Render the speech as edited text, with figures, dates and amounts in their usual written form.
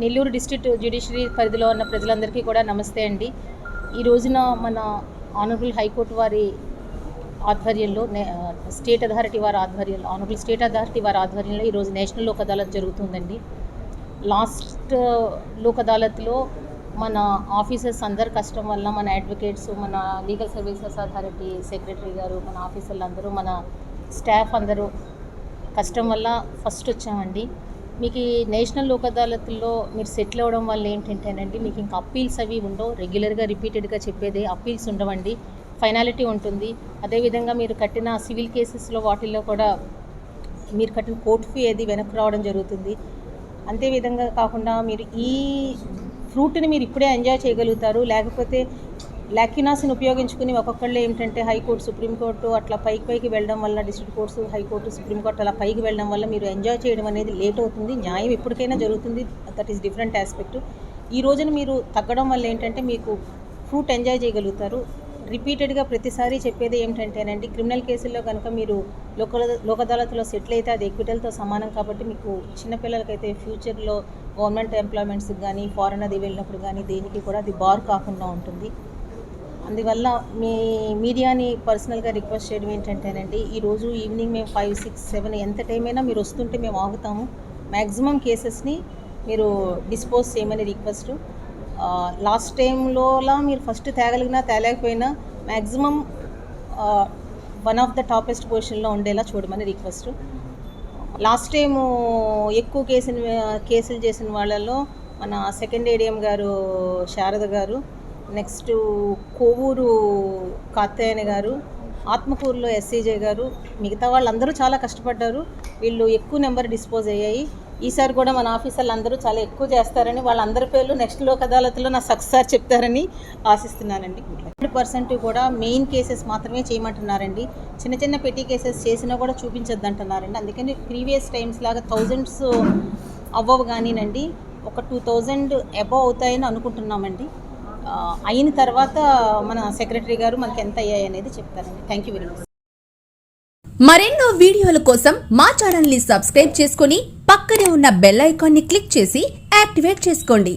Nellore district judiciary పరిధిలో ఉన్న ప్రజలందరికీ కూడా నమస్తే అండి. ఈ రోజున మన ఆనరబుల్ హైకోర్టు వారి ఆధ్వర్యంలో స్టేట్ అథారిటీ వారి ఆధ్వర్యంలో ఆనరబుల్ స్టేట్ అథారిటీ వారి ఆధ్వర్యంలో ఈరోజు నేషనల్ లోక్ అదాలత్ జరుగుతుందండి. లాస్ట్ లోక్ అదాలత్లో మన ఆఫీసర్స్ అందరి కష్టం వల్ల మన అడ్వకేట్స్, మన లీగల్ సర్వీసెస్ అథారిటీ సెక్రటరీ గారు, మన ఆఫీసర్లు అందరూ, మన స్టాఫ్ అందరూ కష్టం వల్ల ఫస్ట్ వచ్చామండి. మీకు ఈ నేషనల్ లోక్ అదాలత్లో మీరు సెటిల్ అవ్వడం వల్ల ఏంటంటేనండి, మీకు ఇంకా అప్పీల్స్ అవి ఉండవు. రెగ్యులర్గా రిపీటెడ్గా చెప్పేది అప్పీల్స్ ఉండవండి, ఫైనాలిటీ ఉంటుంది. అదేవిధంగా మీరు కట్టిన సివిల్ కేసెస్లో వాటిల్లో కూడా మీరు కట్టిన కోర్ట్ ఫీ ఏది వెనక్కి రావడం జరుగుతుంది. అంతేవిధంగా కాకుండా మీరు ఈ ఫ్రూట్ని మీరు ఇప్పుడే ఎంజాయ్ చేయగలుగుతారు. లేకపోతే లాక్యునాస్ని ఉపయోగించుకుని ఒక్కొక్కళ్ళు ఏంటంటే హైకోర్టు, సుప్రీంకోర్టు అట్లా పైకి వెళ్ళడం వల్ల, డిస్ట్రిక్ట్ కోర్ట్స్, హైకోర్టు, సుప్రీంకోర్టు అలా పైకి వెళ్ళడం వల్ల మీరు ఎంజాయ్ చేయడం అనేది లేట్ అవుతుంది. న్యాయం ఎప్పటికైనా జరుగుతుంది, దట్ ఈస్ డిఫరెంట్ ఆస్పెక్ట్. ఈ రోజున మీరు తగ్గడం వల్ల ఏంటంటే మీకు ఫ్రూట్ ఎంజాయ్ చేయగలుగుతారు. రిపీటెడ్గా ప్రతిసారి చెప్పేది ఏమిటంటేనండి, క్రిమినల్ కేసుల్లో కనుక మీరు లోక్ అదాలత్లో సెటిల్ అయితే అది ఎక్విటల్తో సమానం. కాబట్టి మీకు చిన్నపిల్లలకైతే ఫ్యూచర్లో గవర్నమెంట్ ఎంప్లాయ్మెంట్స్కి కానీ, ఫారెన్ అది వెళ్ళినప్పుడు కానీ దేనికి కూడా అది బార్ కాకుండా ఉంటుంది. అందువల్ల మీ మీడియాని పర్సనల్గా రిక్వెస్ట్ చేయడం ఏంటంటేనండి, ఈరోజు ఈవినింగ్ మేము 5, 6, 7 ఎంత టైం అయినా మీరు వస్తుంటే మేము ఆగుతాము. మ్యాక్సిమం కేసెస్ని మీరు డిస్పోజ్ చేయమని రిక్వెస్ట్. లాస్ట్ టైంలోలా మీరు ఫస్ట్ తేలేకపోయినా maximum one of the toppest పొజిషన్లో ఉండేలా చూడమని రిక్వెస్ట్. లాస్ట్ టైము ఎక్కువ కేసులు చేసిన వాళ్ళలో మన సెకండ్ ఏడిఎం గారు శారద గారు, నెక్స్ట్ కోవూరు కాత్తయ్యని గారు, ఆత్మకూరులో ఎస్సీజే గారు, మిగతా వాళ్ళందరూ చాలా కష్టపడ్డారు. వీళ్ళు ఎక్కువ నెంబర్ డిస్పోజ్ అయ్యాయి. ఈసారి కూడా మన ఆఫీసర్లు అందరూ చాలా ఎక్కువ చేస్తారని, వాళ్ళందరి పేర్లు నెక్స్ట్ లోక్ అదాలత్లో నా సక్సెస్ చెప్తారని ఆశిస్తున్నానండి. 100% కూడా మెయిన్ కేసెస్ మాత్రమే చేయమంటున్నారండి. చిన్న చిన్న పెట్టి కేసెస్ చేసినా కూడా చూపించొద్దు అంటున్నారండి. అందుకని ప్రీవియస్ టైమ్స్ లాగా థౌజండ్స్ అవ్వవు కానీనండి, ఒక 2000 అబవ్ అవుతాయని అనుకుంటున్నామండి. అయిన తర్వాత మన సెక్రటరీ గారు మనకి ఎంత అయ్యాయి అనేది చెప్తారండి. Thank you very much. మరెన్నో వీడియోల కోసం మా ఛానల్ ని సబ్స్క్రైబ్ చేసుకుని పక్కనే ఉన్న బెల్ ఐకాన్ ని క్లిక్ చేసి యాక్టివేట్ చేసుకోండి.